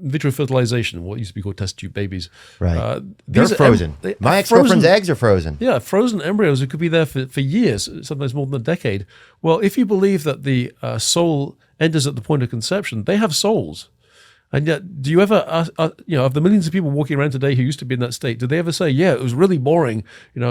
in vitro fertilization, what used to be called test tube babies. Right. These They're are frozen. My ex-girlfriend's eggs are frozen. Yeah, frozen embryos who could be there for years, sometimes more than a decade. Well, if you believe that the soul enters at the point of conception, they have souls. And yet, do you ever, of the millions of people walking around today who used to be in that state, do they ever say, yeah, it was really boring,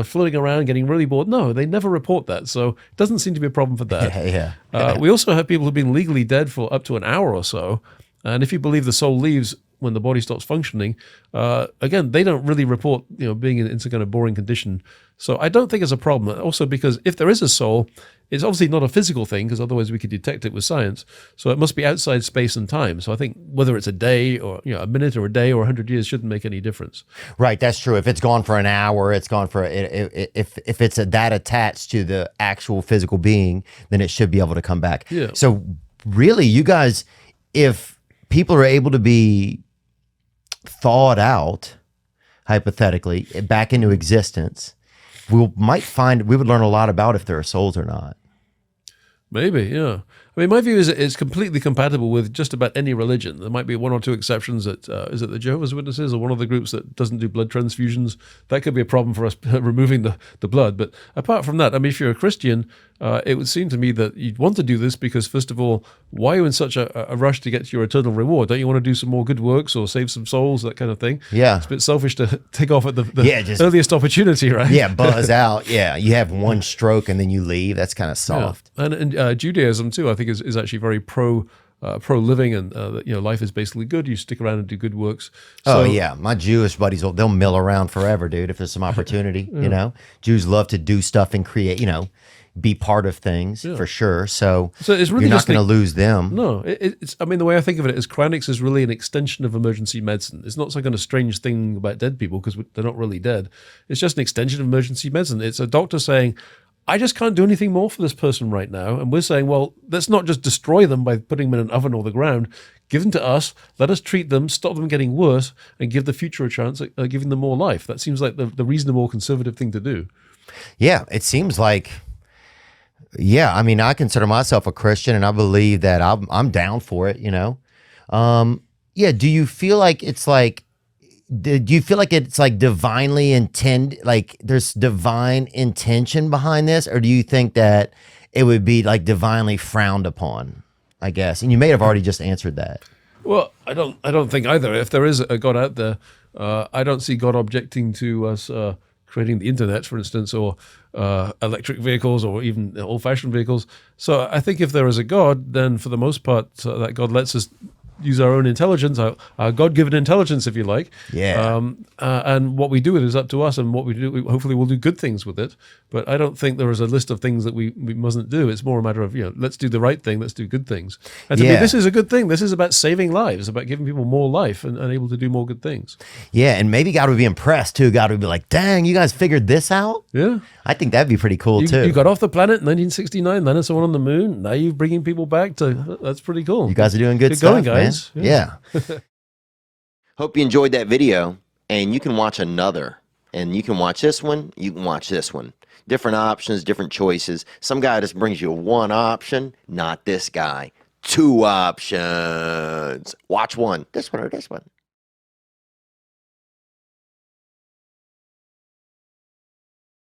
floating around, getting really bored? No, they never report that. So it doesn't seem to be a problem for that. Yeah. We also have people who've been legally dead for up to an hour or so. And if you believe the soul leaves when the body stops functioning, again, they don't really report, being in some kind of boring condition. So I don't think it's a problem. Also, because if there is a soul, it's obviously not a physical thing, because otherwise we could detect it with science. So it must be outside space and time. So I think whether it's a day or a minute or a day or 100 years shouldn't make any difference. Right, that's true. If it's gone for an hour, it's gone for if it's that attached to the actual physical being, then it should be able to come back. Yeah. So really, you guys, if people are able to be thawed out, hypothetically, back into existence, we would learn a lot about if there are souls or not. Maybe, yeah. I mean, my view is it's completely compatible with just about any religion. There might be one or two exceptions. Is it the Jehovah's Witnesses or one of the groups that doesn't do blood transfusions? That could be a problem for us removing the blood. But apart from that, I mean, if you're a Christian, it would seem to me that you'd want to do this because, first of all, why are you in such a rush to get to your eternal reward? Don't you want to do some more good works or save some souls, that kind of thing? Yeah. It's a bit selfish to take off at the earliest opportunity, right? Yeah, buzz out. Yeah, you have one stroke and then you leave. That's kind of soft. Yeah. And Judaism, too, I think is actually very pro living, and life is basically good. You stick around and do good works. So, oh yeah, my Jewish buddies they'll mill around forever, dude. If there's some opportunity, Jews love to do stuff and create, be part of things for sure. So it's really you're not going to lose them. No, it's. I mean, the way I think of it is cryonics is really an extension of emergency medicine. It's not some kind of strange thing about dead people because they're not really dead. It's just an extension of emergency medicine. It's a doctor saying, I just can't do anything more for this person right now. And we're saying, well, let's not just destroy them by putting them in an oven or the ground. Give them to us, let us treat them, stop them getting worse, and give the future a chance at giving them more life. That seems like the reasonable, conservative thing to do. Yeah, it seems like, I mean, I consider myself a Christian, and I believe that I'm down for it, do you feel like it's like, divinely like there's divine intention behind this, or do you think that it would be like divinely frowned upon, I guess? And you may have already just answered that. Well, I don't think either. If there is a God out there, I don't see God objecting to us creating the internet, for instance, or electric vehicles, or even old-fashioned vehicles. So I think if there is a God, then for the most part, that God lets us use our own intelligence, our God-given intelligence, if you like. Yeah. And what we do with it is up to us, and what we do, hopefully we'll do good things with it. But I don't think there is a list of things that we mustn't do. It's more a matter of, let's do the right thing, let's do good things. And to me, this is a good thing. This is about saving lives, about giving people more life and able to do more good things. Yeah, and maybe God would be impressed too. God would be like, dang, you guys figured this out? Yeah. I think that'd be pretty cool too. You got off the planet in 1969, landed someone on the moon. Now you're bringing people back that's pretty cool. You guys are doing good stuff, going, guys. Man. Yeah. Hope you enjoyed that video, and you can watch another, and you can watch this one, you can watch this one. Different options, different choices. Some guy just brings you one option, not this guy. Two options. Watch one, this one or this one.